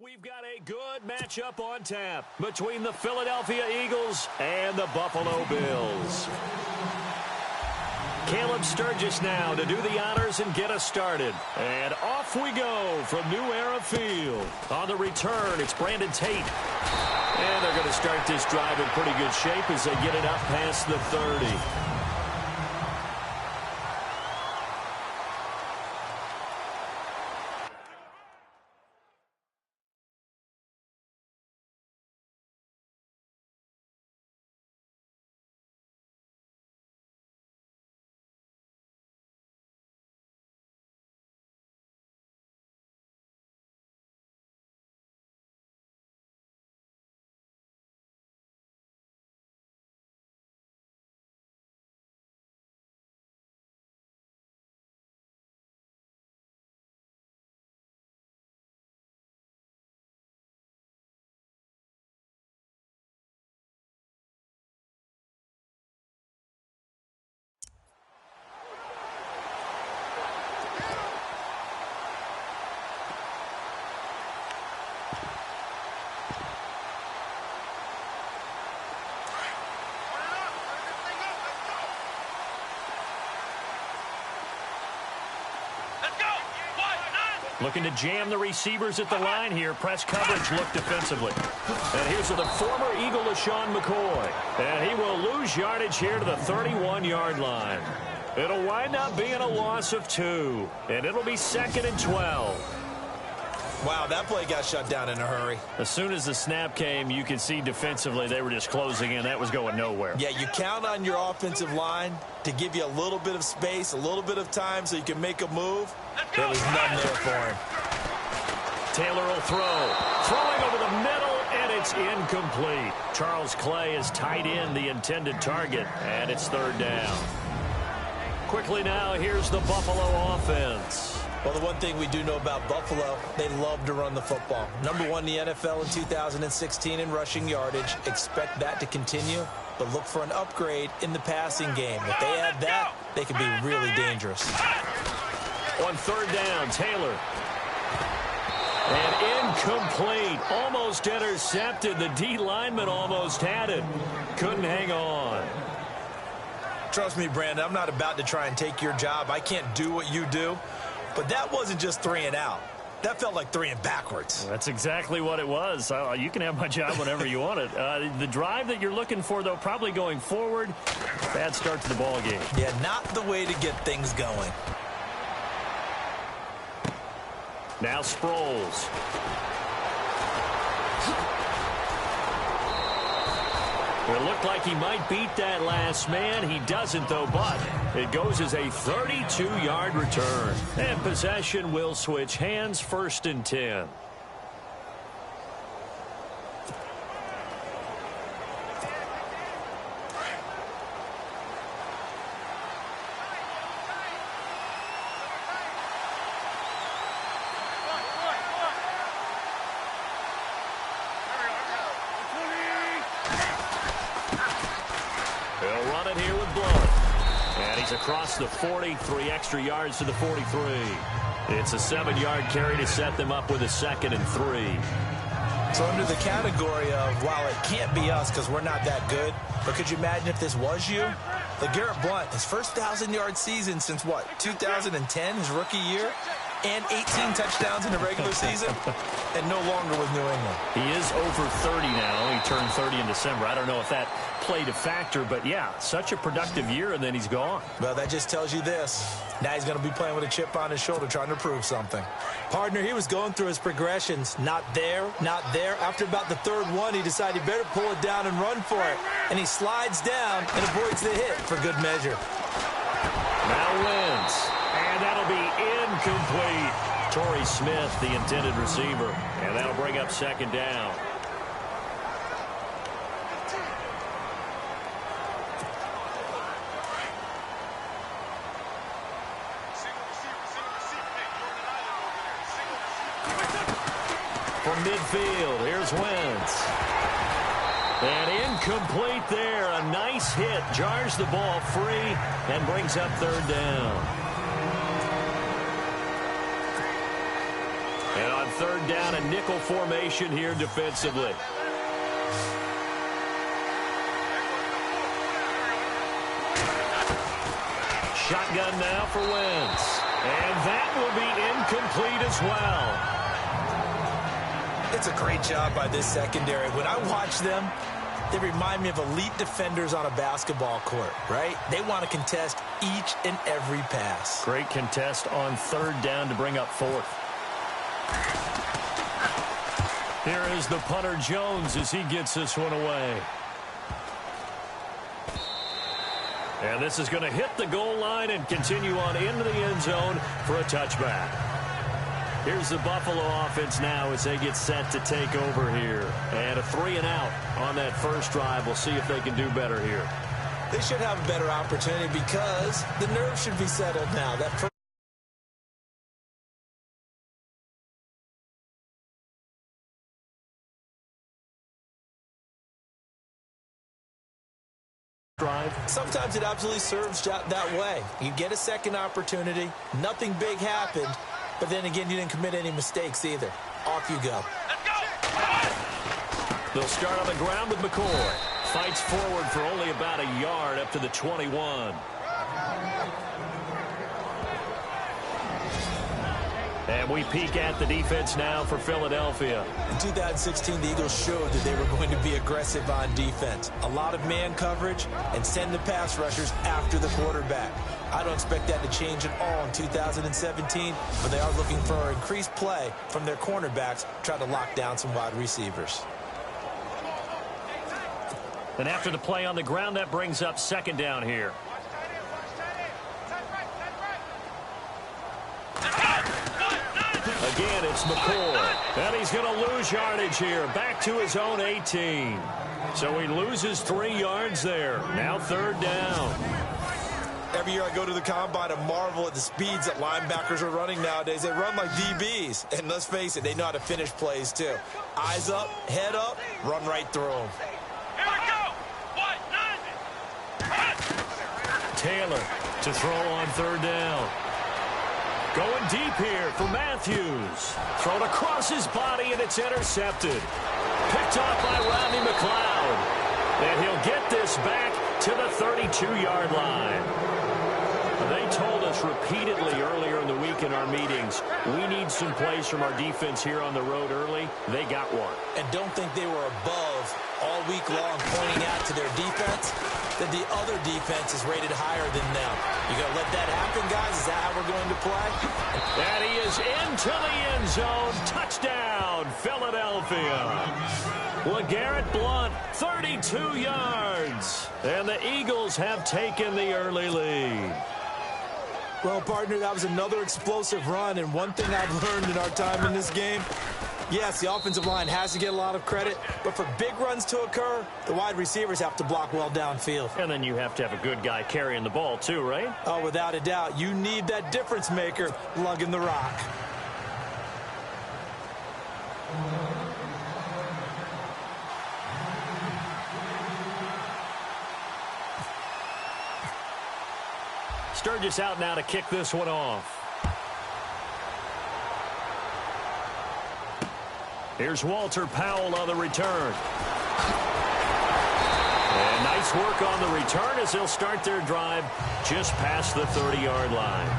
We've got a good matchup on tap between the Philadelphia Eagles and the Buffalo Bills. Caleb Sturgis now to do the honors and get us started. And off we go from New Era Field. On the return, it's Brandon Tate. And they're going to start this drive in pretty good shape as they get it up past the 30. Looking to jam the receivers at the line here. Press coverage look defensively. And here's to the former Eagle, LaShawn McCoy. And he will lose yardage here to the 31-yard line. It'll wind up being a loss of 2. And it'll be 2nd and 12. Wow, that play got shut down in a hurry. As soon as the snap came, you could see defensively they were just closing in. That was going nowhere. Yeah, you count on your offensive line to give you a little bit of space, a little bit of time so you can make a move. There was none there for him. Taylor will throw. Throwing over the middle, and it's incomplete. Charles Clay has tied in the intended target, and it's 3rd down. Quickly now, here's the Buffalo offense. Well, the one thing we do know about Buffalo, they love to run the football. Number 1 in the NFL in 2016 in rushing yardage. Expect that to continue, but look for an upgrade in the passing game. If they add that, they can be really dangerous. On 3rd down, Taylor. And incomplete. Almost intercepted. The D lineman almost had it. Couldn't hang on. Trust me, Brandon, I'm not about to try and take your job. I can't do what you do. But that wasn't just 3 and out. That felt like 3 and backwards. That's exactly what it was. You can have my job whenever you want it. The drive that you're looking for, though, probably going forward. Bad start to the ball game. Yeah, not the way to get things going. Now Sproles. It looked like he might beat that last man. He doesn't, though, but it goes as a 32-yard return. And possession will switch hands, 1st and 10. Across the 40, 3 extra yards to the 43. It's a 7-yard carry to set them up with a 2nd and 3. So under the category of, while it can't be us because we're not that good, but could you imagine if this was you? LeGarrette Blount, his first 1,000-yard season since, what, 2010, his rookie year? And 18 touchdowns in the regular season, and no longer with New England. He is over 30 now. He turned 30 in December. I don't know if that played a factor, but yeah, such a productive year, and then he's gone. Well, that just tells you this. Now he's going to be playing with a chip on his shoulder trying to prove something. Partner, he was going through his progressions. Not there, not there. After about the 3rd one, he decided he better pull it down and run for it. And he slides down and avoids the hit for good measure. Now Wentz. And that'll be incomplete. Torrey Smith, the intended receiver. And that'll bring up 2nd down. From midfield, here's Wentz. And incomplete there. A nice hit. Jars the ball free and brings up 3rd down. And on third down, a nickel formation here defensively. Shotgun now for Wentz. And that will be incomplete as well. It's a great job by this secondary. When I watch them, they remind me of elite defenders on a basketball court, right? They want to contest each and every pass. Great contest on third down to bring up fourth. Here is the punter Jones as he gets this one away. And this is going to hit the goal line and continue on into the end zone for a touchback. Here's the Buffalo offense now as they get set to take over here. And a 3-and-out on that first drive. We'll see if they can do better here. They should have a better opportunity because the nerves should be settled now. That first drive. Sometimes it absolutely serves that way. You get a second opportunity. Nothing big happened. But then again, you didn't commit any mistakes either. Off you go. Let's go. They'll start on the ground with McCoy. Fights forward for only about a yard up to the 21. And we peek at the defense now for Philadelphia. In 2016, the Eagles showed that they were going to be aggressive on defense. A lot of man coverage and send the pass rushers after the quarterback. I don't expect that to change at all in 2017, but they are looking for increased play from their cornerbacks, try to lock down some wide receivers. And after the play on the ground, that brings up second down here. Again, it's McCoy. And he's going to lose yardage here. Back to his own 18. So he loses 3 yards there. Now third down. Every year I go to the combine and marvel at the speeds that linebackers are running nowadays. They run like DBs. And let's face it, they know how to finish plays too. Eyes up, head up, run right through them. Here we go. 1-9. Taylor to throw on third down. Going deep here for Matthews. Thrown across his body, and it's intercepted. Picked off by Rodney McLeod. And he'll get this back to the 32-yard line. They told us repeatedly earlier in the week in our meetings, we need some plays from our defense here on the road early. They got one. And don't think they were above all week long pointing out to their defense that the other defense is rated higher than them. You going to let that happen, guys? Is that how we're going to play? And he is into the end zone. Touchdown, Philadelphia. LeGarrette Blount, 32 yards. And the Eagles have taken the early lead. Well, partner, that was another explosive run. And one thing I've learned in our time in this game, yes, the offensive line has to get a lot of credit, but for big runs to occur, the wide receivers have to block well downfield. And then you have to have a good guy carrying the ball too, right? Oh, without a doubt. You need that difference maker lugging the rock. Sturgis out now to kick this one off. Here's Walter Powell on the return. And nice work on the return as they'll start their drive just past the 30-yard line.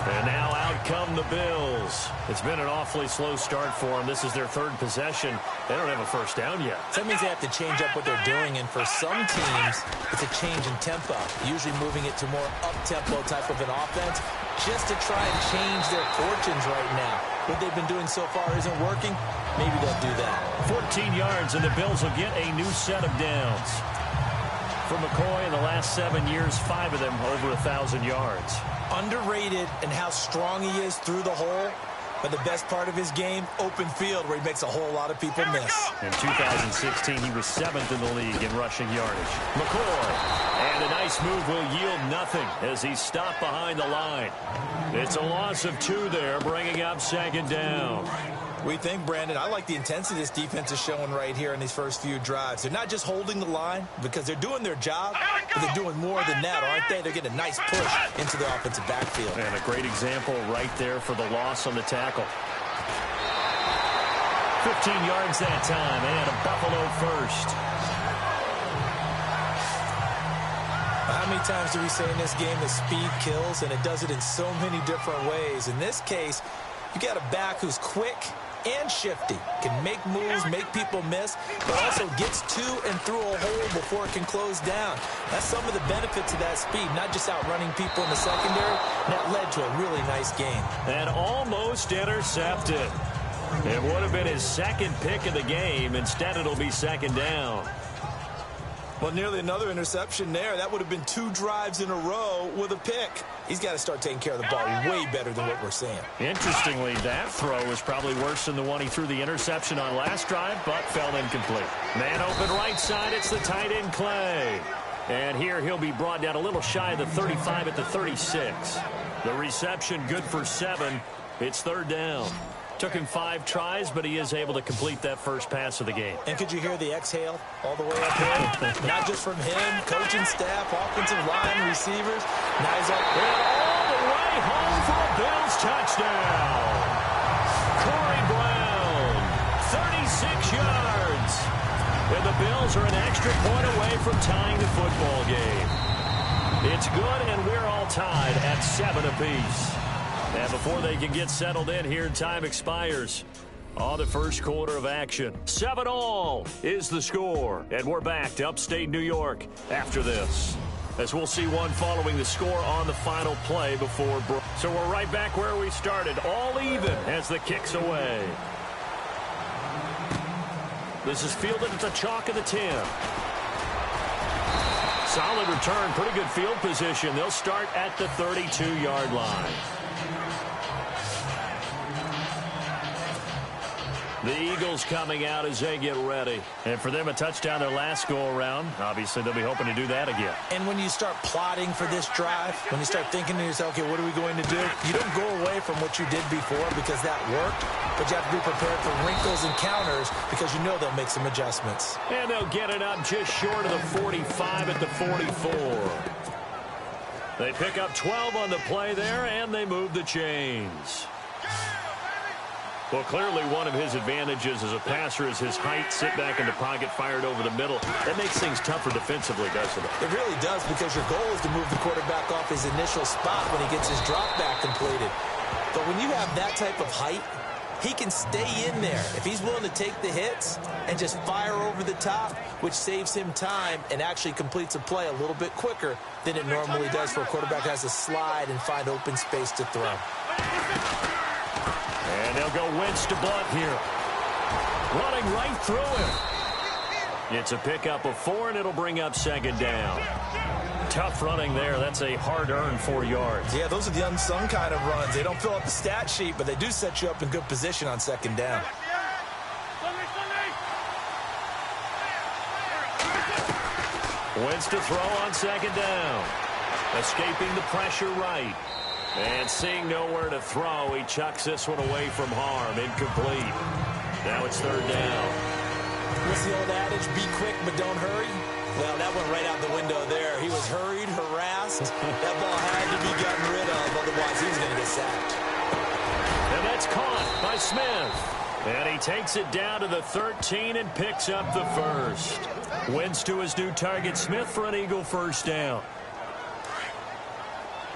And now out come the Bills. It's been an awfully slow start for them. This is their third possession. They don't have a first down yet. That means they have to change up what they're doing, and for some teams, it's a change in tempo, usually moving it to more up-tempo type of an offense, just to try and change their fortunes right now. What they've been doing so far isn't working. Maybe they'll do that. 14 yards, and the Bills will get a new set of downs. For McCoy, in the last 7 years, 5 of them over 1,000 yards. Underrated in how strong he is through the hole, but the best part of his game, open field, where he makes a whole lot of people miss. In 2016, he was 7th in the league in rushing yardage. McCoy, and a nice move will yield nothing as he's stopped behind the line. It's a loss of 2 there, bringing up second down. We think, Brandon, I like the intensity this defense is showing right here in these first few drives. They're not just holding the line because they're doing their job, but they're doing more than that, aren't they? They're getting a nice push into the offensive backfield. And a great example right there for the loss on the tackle. 15 yards that time, and a Buffalo first. How many times do we say in this game that speed kills, and it does it in so many different ways? In this case, you got a back who's quick and shifty, can make moves, make people miss, but also gets to and through a hole before it can close down. That's some of the benefits of that speed, not just outrunning people in the secondary. That led to a really nice game. And almost intercepted. It would have been his second pick of the game. Instead, it'll be second down. Well, nearly another interception there. That would have been 2 drives in a row with a pick. He's got to start taking care of the ball way better than what we're seeing. Interestingly, that throw was probably worse than the one he threw the interception on last drive, but fell incomplete. Man open right side, it's the tight end Clay. And here he'll be brought down a little shy of the 35 at the 36. The reception good for 7. It's third down. Took him 5 tries, but he is able to complete that first pass of the game. And could you hear the exhale all the way up here? Not just from him, coaching staff, offensive line, receivers. Now he's up. And all the way home for a Bills touchdown. Corey Brown, 36 yards. And the Bills are an extra point away from tying the football game. It's good, and we're all tied at 7 apiece. And before they can get settled in here, time expires on the first quarter of action. 7-all is the score. And we're back to upstate New York after this, as we'll see one following the score on the final play before break. So we're right back where we started, all even as the kick's away. This is fielded at the chalk of the 10. Solid return, pretty good field position. They'll start at the 32-yard line. The Eagles coming out as they get ready. And for them, a touchdown their last go-around. Obviously, they'll be hoping to do that again. And when you start plotting for this drive, when you start thinking to yourself, okay, what are we going to do? You don't go away from what you did before because that worked, but you have to be prepared for wrinkles and counters because you know they'll make some adjustments. And they'll get it up just short of the 45 at the 44. They pick up 12 on the play there, and they move the chains. Well, clearly one of his advantages as a passer is his height, sit back in the pocket, fired over the middle. That makes things tougher defensively, doesn't it? It really does, because your goal is to move the quarterback off his initial spot when he gets his drop back completed. But when you have that type of height, he can stay in there if he's willing to take the hits and just fire over the top, which saves him time and actually completes a play a little bit quicker than it normally does for a quarterback who has to slide and find open space to throw. And they'll go Wentz to Blunt here. Running right through him. It's a pickup of 4, and it'll bring up second down. Tough running there. That's a hard-earned 4 yards. Yeah, those are the unsung kind of runs. They don't fill up the stat sheet, but they do set you up in good position on second down. Wentz to throw on second down. Escaping the pressure right. And seeing nowhere to throw, he chucks this one away from harm. Incomplete. Now it's third down. What's the old adage? Be quick, but don't hurry. Well, that went right out the window there. He was hurried, harassed. That ball had to be gotten rid of, otherwise he was going to get sacked. And that's caught by Smith. And he takes it down to the 13 and picks up the first. Wins to his new target, Smith, for an Eagle first down.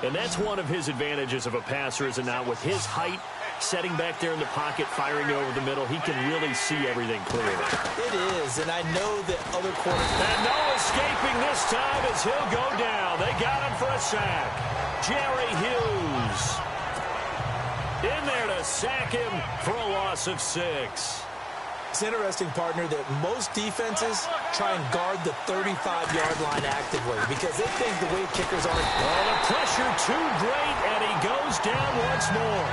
And that's one of his advantages of a passer, is it not? With his height, setting back there in the pocket, firing over the middle, he can really see everything clearly. It is, and I know that other quarterbacks... And no escaping this time as he'll go down. They got him for a sack. Jerry Hughes in there to sack him for a loss of 6. It's interesting, partner, that most defenses try and guard the 35-yard line actively because they think the way kickers are... Well, the pressure too great, and he goes down once more.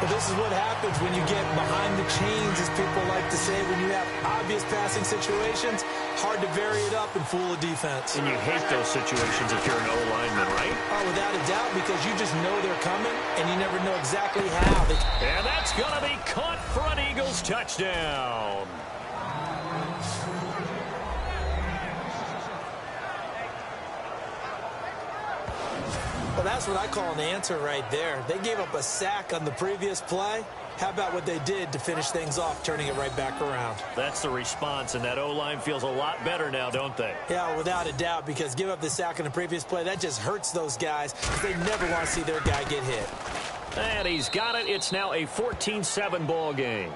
But this is what happens when you get behind the chains, as people like to say, when you have obvious passing situations. Hard to vary it up and fool a defense. And you hate those situations if you're an O-lineman, right? Oh, without a doubt, because because you just know they're coming, and you never know exactly how. And that's going to be caught for an Eagles touchdown. Well, that's what I call an answer right there. They gave up a sack on the previous play. How about what they did to finish things off, turning it right back around? That's the response, and that O-line feels a lot better now, don't they? Yeah, without a doubt, because give up the sack on the previous play, that just hurts those guys because they never want to see their guy get hit. And he's got it. It's now a 14-7 ball game.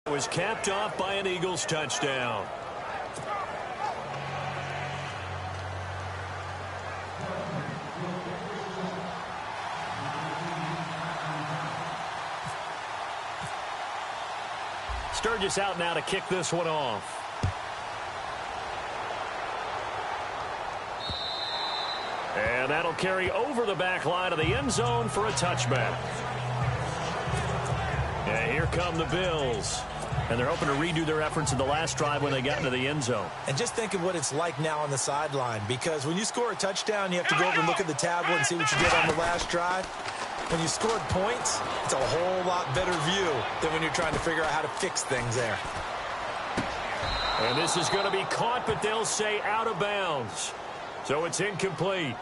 Was capped off by an Eagles touchdown. Sturgis out now to kick this one off. And that'll carry over the back line of the end zone for a touchback. And here come the Bills. And they're hoping to redo their efforts in the last drive when they got into the end zone. And just think of what it's like now on the sideline, because when you score a touchdown, you have to go over and look at the tablet and see what you did on the last drive. When you scored points, it's a whole lot better view than when you're trying to figure out how to fix things there. And this is going to be caught, but they'll say out of bounds. So it's incomplete.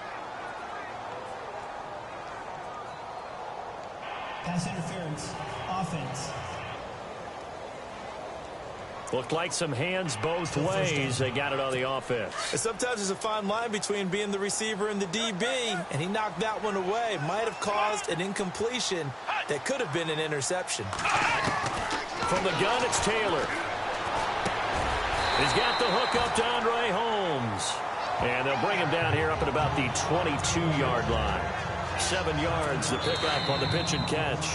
Pass interference. Offense. Looked like some hands both ways. They got it on the offense. And sometimes there's a fine line between being the receiver and the DB, and he knocked that one away. Might have caused an incompletion that could have been an interception. From the gun, it's Taylor. He's got the hook up to Andre Holmes. And they'll bring him down here up at about the 22-yard line. 7 yards, the pickup on the pitch and catch.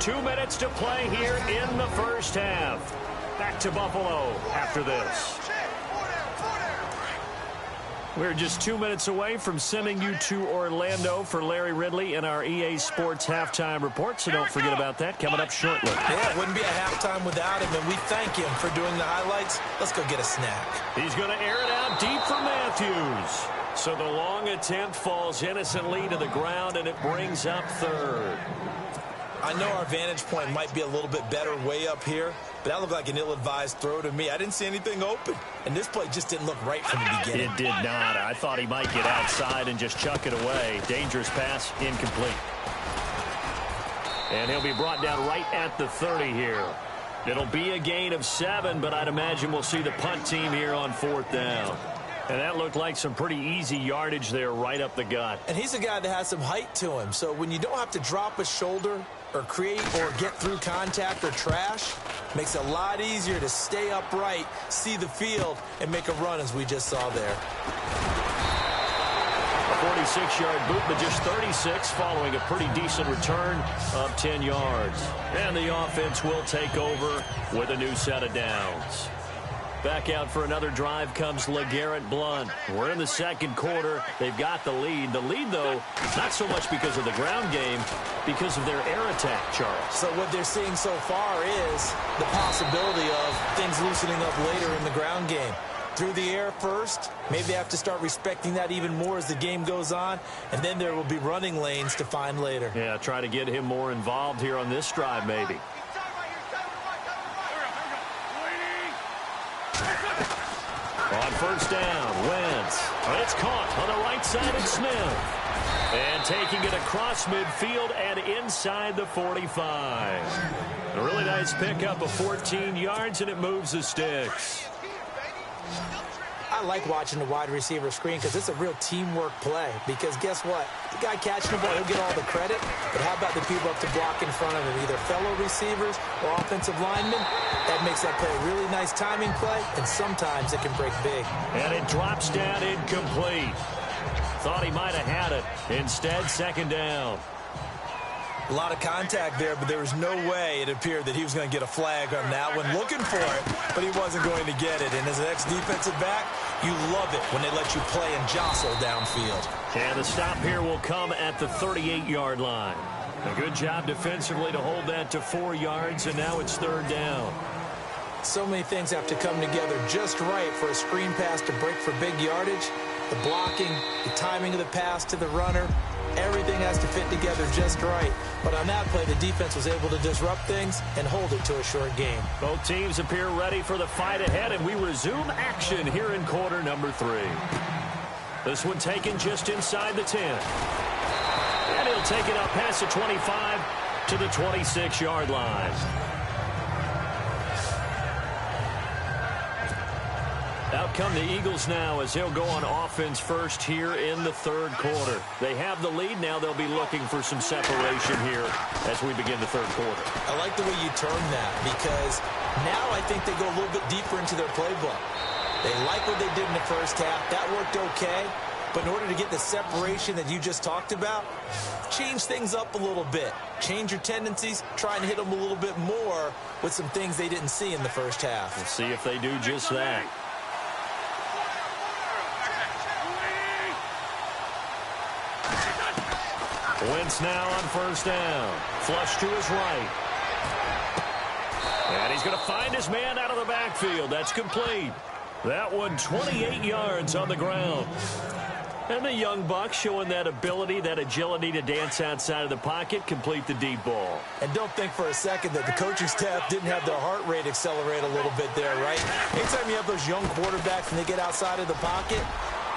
2 minutes to play here in the first half. Back to Buffalo after this. We're just 2 minutes away from sending you to Orlando for Larry Ridley in our EA Sports halftime report, so don't forget about that coming up shortly. Yeah, it wouldn't be a halftime without him, and we thank him for doing the highlights. Let's go get a snack. He's going to air it out deep for Matthews. So the long attempt falls innocently to the ground, and it brings up third. I know our vantage point might be a little bit better way up here, but that looked like an ill-advised throw to me. I didn't see anything open, and this play just didn't look right from the beginning. It did not. I thought he might get outside and just chuck it away. Dangerous pass, incomplete. And he'll be brought down right at the 30 here. It'll be a gain of 7, but I'd imagine we'll see the punt team here on 4th down. And that looked like some pretty easy yardage there right up the gut. And he's a guy that has some height to him, so when you don't have to drop a shoulder or create or get through contact or trash, makes it a lot easier to stay upright, see the field, and make a run as we just saw there. A 46-yard boot, but just 36 following a pretty decent return of 10 yards. And the offense will take over with a new set of downs. Back out for another drive comes LeGarrette Blount. We're in the second quarter. They've got the lead. The lead, though, not so much because of the ground game, because of their air attack, Charles. So what they're seeing so far is the possibility of things loosening up later in the ground game. Through the air first, maybe they have to start respecting that even more as the game goes on, and then there will be running lanes to find later. Yeah, try to get him more involved here on this drive, maybe. On first down, Wentz. It's caught on the right side of Smith. And taking it across midfield and inside the 45. A really nice pickup of 14 yards, and it moves the sticks. I like watching the wide receiver screen because it's a real teamwork play. Because guess what? The guy catching the ball, he'll get all the credit. But how about the people up to block in front of him? Either fellow receivers or offensive linemen. That makes that play a really nice timing play. And sometimes it can break big. And it drops down incomplete. Thought he might have had it. Instead, second down. A lot of contact there, but there was no way it appeared that he was going to get a flag on that one. Looking for it, but he wasn't going to get it. And as an ex-defensive back, you love it when they let you play and jostle downfield. And the stop here will come at the 38-yard line. A good job defensively to hold that to 4 yards, and now it's third down. So many things have to come together just right for a screen pass to break for big yardage. The blocking, the timing of the pass to the runner, everything has to fit together just right. But on that play, the defense was able to disrupt things and hold it to a short game. Both teams appear ready for the fight ahead, and we resume action here in quarter number 3. This one taken just inside the 10. And he'll take it up past the 25 to the 26-yard line. Out come the Eagles now as they'll go on offense first here in the third quarter. They have the lead. Now they'll be looking for some separation here as we begin the third quarter. I like the way you term that because now I think they go a little bit deeper into their playbook. They like what they did in the first half. That worked okay. But in order to get the separation that you just talked about, change things up a little bit. Change your tendencies. Try and hit them a little bit more with some things they didn't see in the first half. We'll see if they do just that. Wentz now on first down. Flush to his right. And he's going to find his man out of the backfield. That's complete. That one 28 yards on the ground. And the young buck showing that ability, that agility to dance outside of the pocket, complete the deep ball. And don't think for a second that the coaching staff didn't have their heart rate accelerate a little bit there, right? Anytime you have those young quarterbacks and they get outside of the pocket,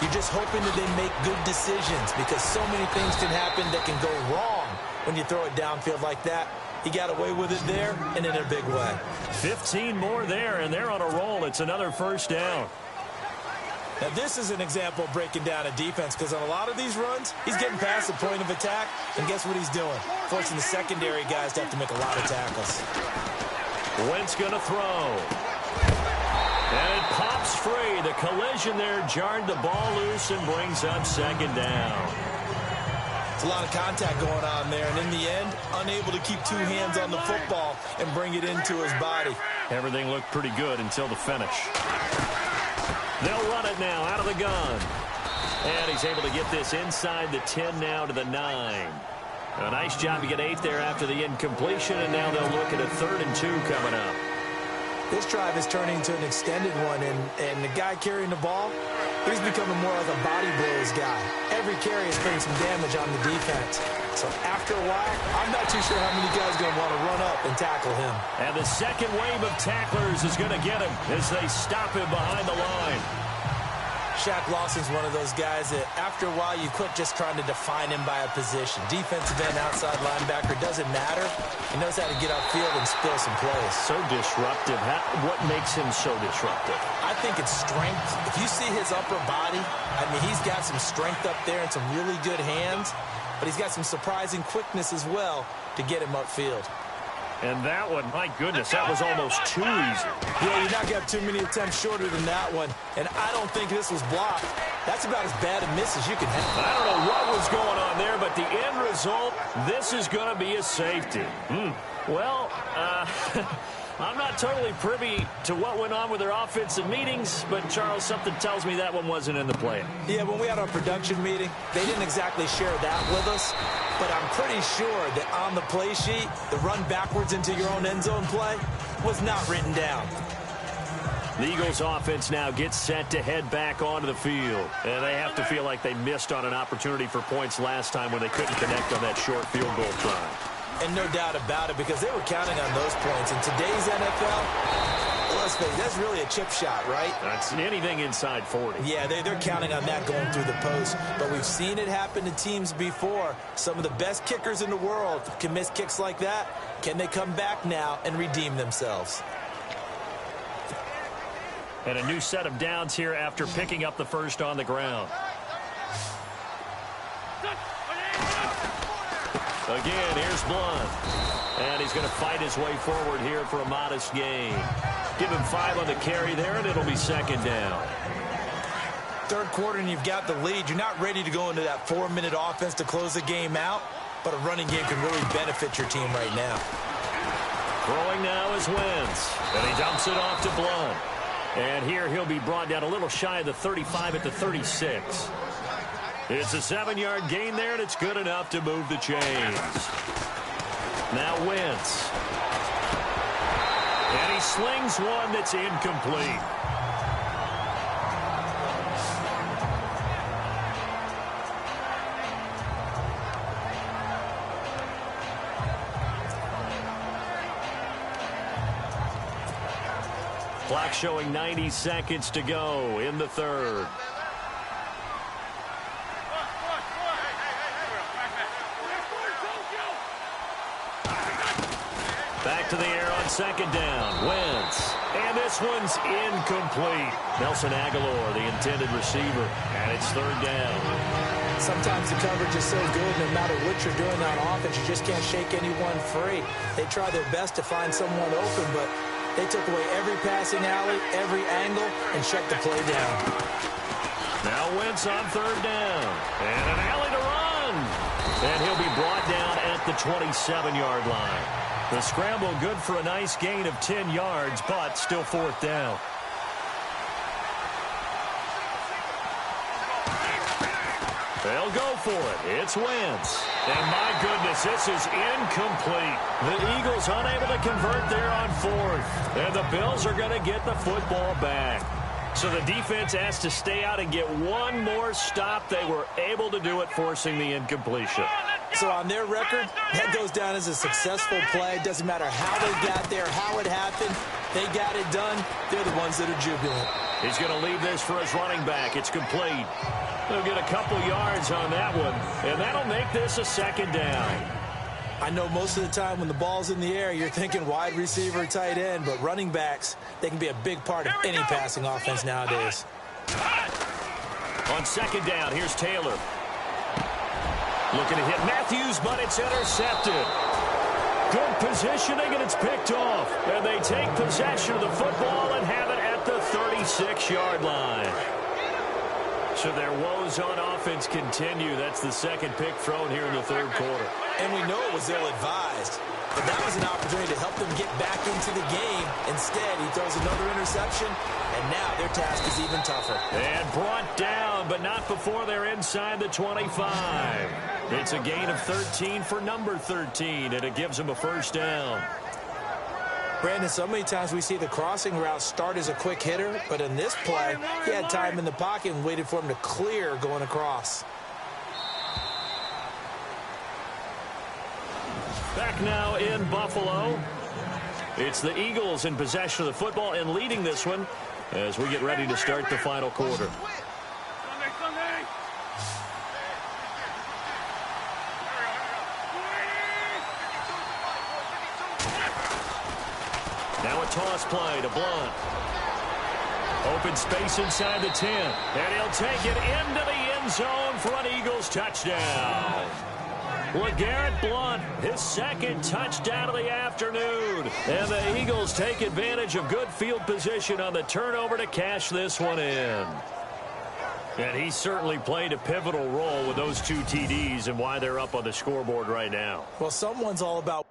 you're just hoping that they make good decisions because so many things can happen that can go wrong when you throw it downfield like that. He got away with it there and in a big way. 15 more there, and they're on a roll. It's another first down. Now, this is an example of breaking down a defense because on a lot of these runs, he's getting past the point of attack, and guess what he's doing? Forcing the secondary guys to have to make a lot of tackles. Wentz going to throw. And it pops free. The collision there jarred the ball loose and brings up second down. It's a lot of contact going on there, and in the end, unable to keep two hands on the football and bring it into his body. Everything looked pretty good until the finish. They'll run it now out of the gun. And he's able to get this inside the 10 now to the 9. A nice job to get 8 there after the incompletion, and now they'll look at a 3rd and 2 coming up. This drive is turning into an extended one, and the guy carrying the ball, he's becoming more like a body blows guy. Every carry is putting some damage on the defense. So after a while, I'm not too sure how many guys are going to want to run up and tackle him. And the second wave of tacklers is going to get him as they stop him behind the line. Shaq Lawson's one of those guys that after a while you quit just trying to define him by a position. Defensive end, outside linebacker, doesn't matter. He knows how to get upfield and spill some plays. So disruptive. What makes him so disruptive? I think it's strength. If you see his upper body, I mean, he's got some strength up there and some really good hands, but he's got some surprising quickness as well to get him upfield. And that one, my goodness, that was almost too easy. Yeah, you're not going to have too many attempts shorter than that one. And I don't think this was blocked. That's about as bad a miss as you can have. I don't know what was going on there, but the end result, this is going to be a safety. Well, I'm not totally privy to what went on with their offensive meetings, but, Charles, something tells me that one wasn't in the plan. Yeah, when we had our production meeting, they didn't exactly share that with us, but I'm pretty sure that on the play sheet, the run backwards into your own end zone play was not written down. The Eagles offense now gets set to head back onto the field, and they have to feel like they missed on an opportunity for points last time when they couldn't connect on that short field goal try. And no doubt about it, because they were counting on those points. In today's NFL, let's face it, that's really a chip shot, right? That's anything inside 40. Yeah, they're counting on that going through the post. But we've seen it happen to teams before. Some of the best kickers in the world can miss kicks like that. Can they come back now and redeem themselves? And a new set of downs here after picking up the first on the ground. Again, here's Blunt. And he's going to fight his way forward here for a modest gain. Give him 5 on the carry there, and it'll be second down. Third quarter, and you've got the lead. You're not ready to go into that 4-minute offense to close the game out. but a running game can really benefit your team right now. Throwing now is Wentz, and he dumps it off to Blunt. And here he'll be brought down a little shy of the 35 at the 36. It's a 7-yard gain there, and it's good enough to move the chains. Now Wentz. And he slings one that's incomplete. Clock showing 90 seconds to go in the third. Back to the air on second down. Wentz. And this one's incomplete. Nelson Aguilar, the intended receiver. And it's third down. Sometimes the coverage is so good, no matter what you're doing on offense, you just can't shake anyone free. They try their best to find someone open, but they took away every passing alley, every angle, and shut the play down. Now Wentz on third down. And an alley to run. And he'll be brought down at the 27-yard line. The scramble good for a nice gain of 10 yards, but still fourth down. They'll go for it. It's Wentz. And my goodness, this is incomplete. The Eagles unable to convert there on fourth. And the Bills are going to get the football back. So the defense has to stay out and get one more stop. They were able to do it, forcing the incompletion. So on their record, that goes down as a successful play. It doesn't matter how they got there, how it happened. They got it done. They're the ones that are jubilant. He's going to leave this for his running back. It's complete. They'll get a couple yards on that one, and that'll make this a second down. I know most of the time when the ball's in the air, you're thinking wide receiver, tight end, but running backs, they can be a big part of any passing offense nowadays. On second down, here's Taylor. Looking to hit Matthews, but it's intercepted. Good positioning, and it's picked off. And they take possession of the football and have it at the 36-yard line. So their woes on offense continue. That's the second pick thrown here in the third quarter. And we know it was ill-advised. But that was an opportunity to help them get back into the game. Instead, he throws another interception, and now their task is even tougher. And brought down, but not before they're inside the 25. It's a gain of 13 for number 13, and it gives them a first down. Brandon, so many times we see the crossing route start as a quick hitter, but in this play, he had time in the pocket and waited for him to clear going across. Back now in Buffalo. It's the Eagles in possession of the football and leading this one as we get ready to start the final quarter. Now a toss play to Blunt. Open space inside the 10. And he'll take it into the end zone for an Eagles touchdown. LeGarrette Blunt, his second touchdown of the afternoon. And the Eagles take advantage of good field position on the turnover to cash this one in. And he certainly played a pivotal role with those two TDs and why they're up on the scoreboard right now. Well, someone's all about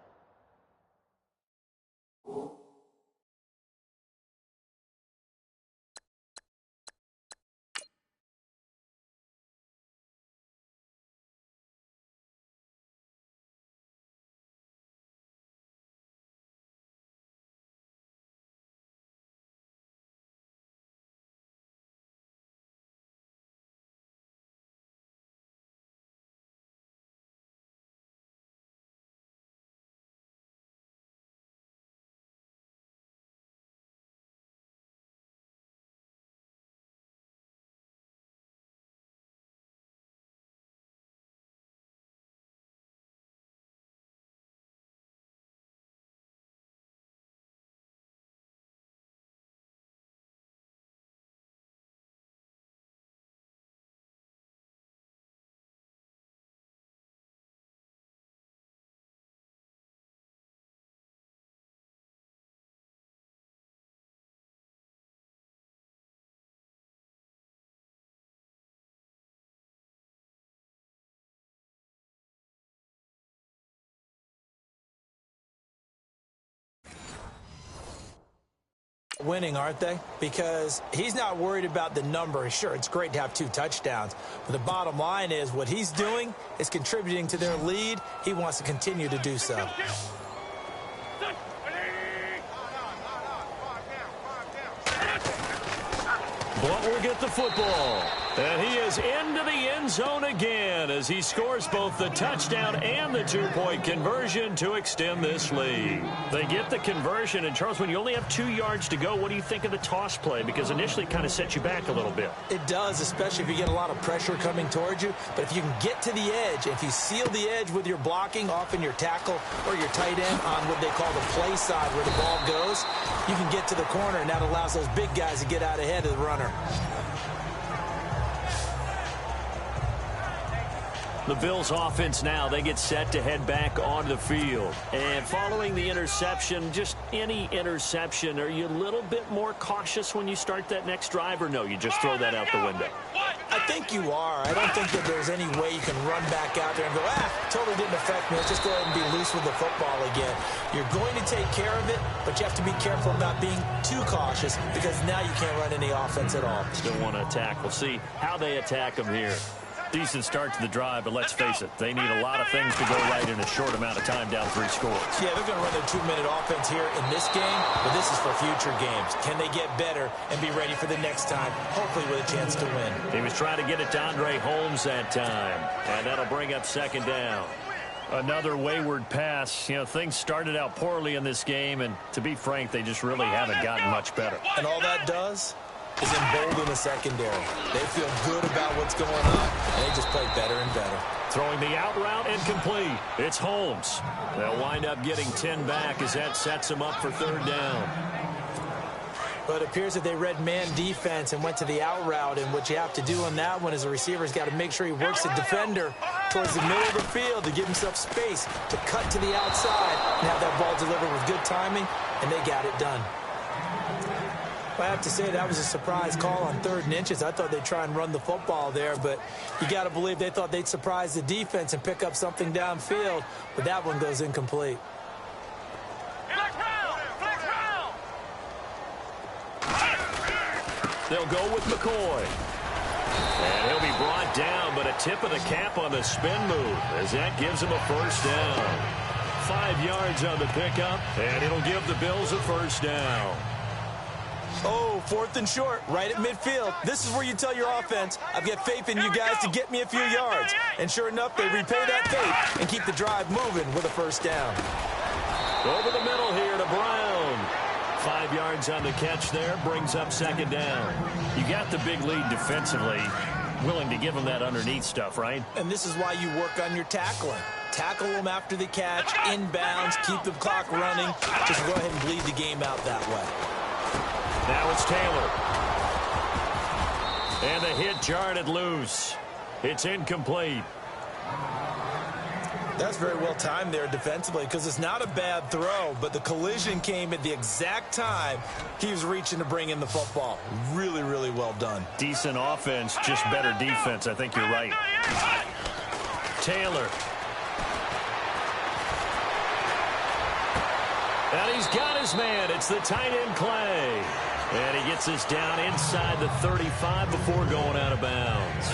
Winning, aren't they? Because he's not worried about the number. Sure, it's great to have 2 touchdowns, but the bottom line is what he's doing is contributing to their lead. He wants to continue to do so. Blunt will get the football. And he is into the end zone again as he scores both the touchdown and the 2-point conversion to extend this lead. They get the conversion, and Charles, when you only have 2 yards to go, what do you think of the toss play? Because initially it kind of sets you back a little bit. It does, especially if you get a lot of pressure coming towards you. But if you can get to the edge, if you seal the edge with your blocking, often your tackle or your tight end on what they call the play side where the ball goes, you can get to the corner, and that allows those big guys to get out ahead of the runner. The Bills offense now, they get set to head back onto the field. And following the interception, just any interception, are you a little bit more cautious when you start that next drive, or no, you just throw that out the window? I think you are. I don't think that there's any way you can run back out there and go, totally didn't affect me. Let's just go ahead and be loose with the football again. You're going to take care of it, but you have to be careful about being too cautious because now you can't run any offense at all. Still want to attack. We'll see how they attack them here. Decent start to the drive, but let's face it, they need a lot of things to go right in a short amount of time down 3 scores. Yeah, they're going to run their 2-minute offense here in this game, but this is for future games. Can they get better and be ready for the next time, hopefully with a chance to win? He was trying to get it to Andre Holmes that time, and that'll bring up 2nd down. Another wayward pass. You know, things started out poorly in this game, and to be frank, they just really haven't gotten much better. And all that does is embolden the secondary. They feel good about what's going on, and they just play better and better. Throwing the out route incomplete. It's Holmes. They'll wind up getting 10 back as that sets them up for 3rd down. But it appears that they read man defense and went to the out route, and what you have to do on that one is a receiver's got to make sure he works the defender towards the middle of the field to give himself space to cut to the outside and have that ball delivered with good timing, and they got it done. I have to say that was a surprise call on 3rd and inches. I thought they'd try and run the football there, but you got to believe they thought they'd surprise the defense and pick up something downfield, but that one goes incomplete. They'll go with McCoy. And he'll be brought down, but a tip of the cap on the spin move as that gives him a 1st down. 5 yards on the pickup, and it'll give the Bills a 1st down. Oh, 4th and short, right at midfield. This is where you tell your offense, I've got faith in you guys to get me a few yards. And sure enough, they repay that faith and keep the drive moving with a 1st down. Over the middle here to Brown. 5 yards on the catch there, brings up 2nd down. You got the big lead defensively, willing to give them that underneath stuff, right? And this is why you work on your tackling. Tackle them after the catch, inbounds, keep the clock running. Just go ahead and bleed the game out that way. Now it's Taylor. And the hit jarred it loose. It's incomplete. That's very well timed there defensively because it's not a bad throw, but the collision came at the exact time he was reaching to bring in the football. Really, really well done. Decent offense, just better defense. I think you're right. Taylor. And he's got his man. It's the tight end Clay. And he gets this down inside the 35 before going out of bounds.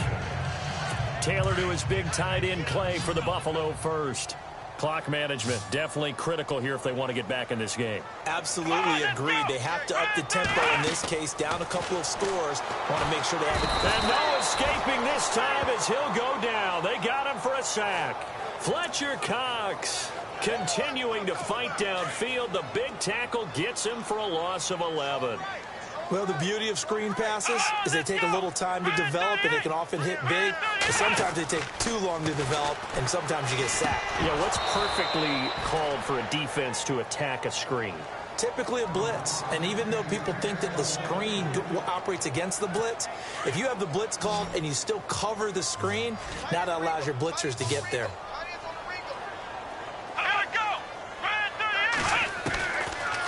Taylor to his big tight end Clay for the Buffalo first. Clock management definitely critical here if they want to get back in this game. Absolutely agreed. They have to up the tempo in this case, down a couple of scores. Want to make sure they have it. And no escaping this time as he'll go down. They got him for a sack. Fletcher Cox continuing to fight downfield. The big tackle gets him for a loss of 11. Well, the beauty of screen passes is they take a little time to develop, and they can often hit big. But sometimes they take too long to develop, and sometimes you get sacked. Yeah, what's perfectly called for a defense to attack a screen? Typically a blitz. And even though people think that the screen operates against the blitz, if you have the blitz called and you still cover the screen, now that allows your blitzers to get there.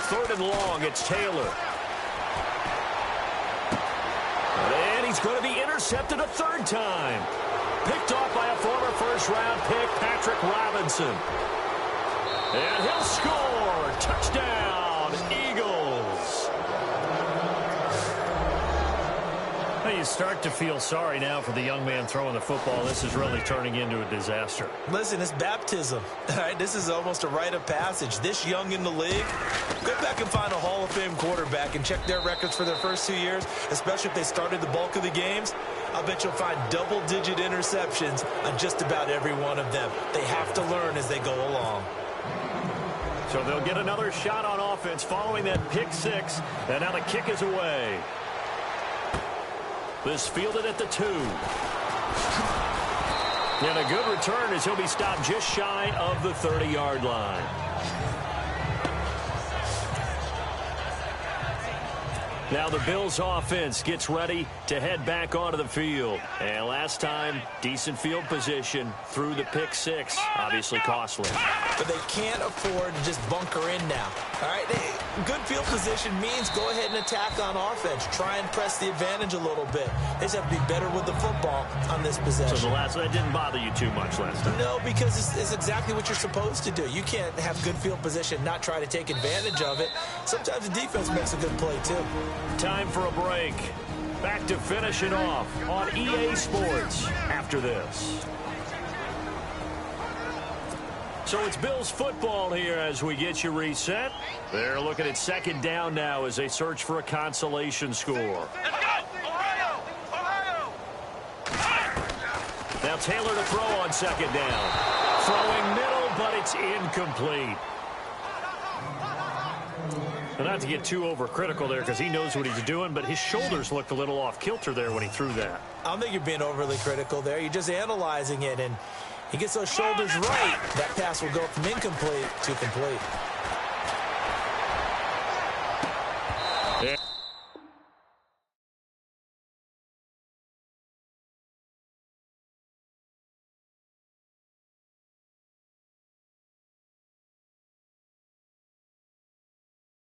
Third and long, it's Taylor. And he's going to be intercepted a 3rd time. Picked off by a former first-round pick, Patrick Robinson. And he'll score. Touchdown, Eagles. You start to feel sorry now for the young man throwing the football. This is really turning into a disaster. Listen, it's baptism. All right, this is almost a rite of passage. This young in the league, go back and find a Hall of Fame quarterback and check their records for their first 2 years, especially if they started the bulk of the games. I'll bet you'll find double-digit interceptions on just about every one of them. They have to learn as they go along. So they'll get another shot on offense following that pick six, and now the kick is away. This fielded at the 2. And a good return as he'll be stopped just shy of the 30-yard line. Now the Bills offense gets ready to head back onto the field. And last time, decent field position through the pick six. Obviously costly. But they can't afford to just bunker in now. All right, good field position means go ahead and attack on offense. Try and press the advantage a little bit. They just have to be better with the football on this possession. So the last one didn't bother you too much last time? No, because it's exactly what you're supposed to do. You can't have good field position, not try to take advantage of it. Sometimes the defense makes a good play, too. Time for a break. Back to finish it off on EA Sports after this. So it's Bills football here as we get you reset. They're looking at second down now as they search for a consolation score. Let's go! Ohio! Ohio! Now Taylor to throw on second down. Throwing middle, but it's incomplete. And not to get too overcritical there because he knows what he's doing, but his shoulders looked a little off kilter there when he threw that. I don't think you're being overly critical there. You're just analyzing it, and he gets those shoulders right. That pass will go from incomplete to complete.